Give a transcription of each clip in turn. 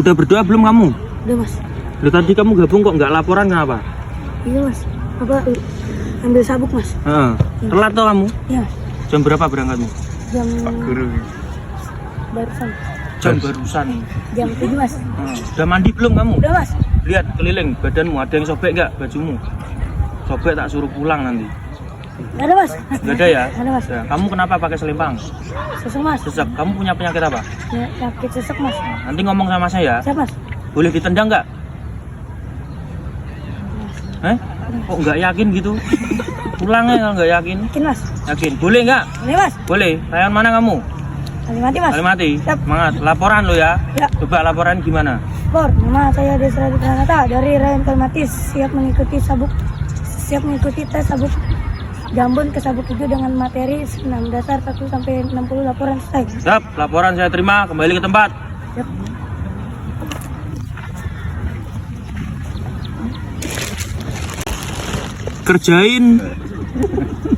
Udah berdoa belum kamu? Udah mas. Loh, tadi kamu gabung kok nggak laporan kenapa? Iya mas. Apa ambil sabuk mas? Heeh. Telat toh kamu? Iya. Jam berapa berangkatmu? Jam Guru. barusan. Jam barusan. Jam 7 mas. Udah mandi belum kamu? Udah mas. Lihat keliling badanmu, ada yang sobek nggak bajumu? Sobek tak suruh pulang nanti. Gak ada mas. Nggak ada ya? Gak ada mas. Ya, kamu kenapa pakai selempang? Sesek mas. Sesek. Kamu punya penyakit apa? Sakit sesek mas. Nanti ngomong sama saya. Siap mas. Boleh ditendang nggak? Kok nggak yakin gitu? Pulangnya kalau nggak yakin. Yakin mas. Yakin. Boleh nggak? Boleh mas. Boleh. Layan mana kamu? Kalimati mas. Kalimati. Siap. Semangat. Laporan lo ya. Ya. Coba laporan gimana? Bor, nama saya Desra Pranata dari Rayon Kalimati, siap mengikuti tes sabuk Jambon ke sabuk hijau dengan materi 6 dasar 1 sampai 60 laporan selesai. Siap. Laporan saya terima. Kembali ke tempat. Siap. Kerjain.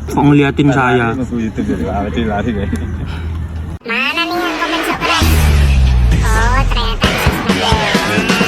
Kok ngeliatin saya? YouTube jadi lari. Mana nih yang komen subscribe? Oh, ternyata bisa subscribe.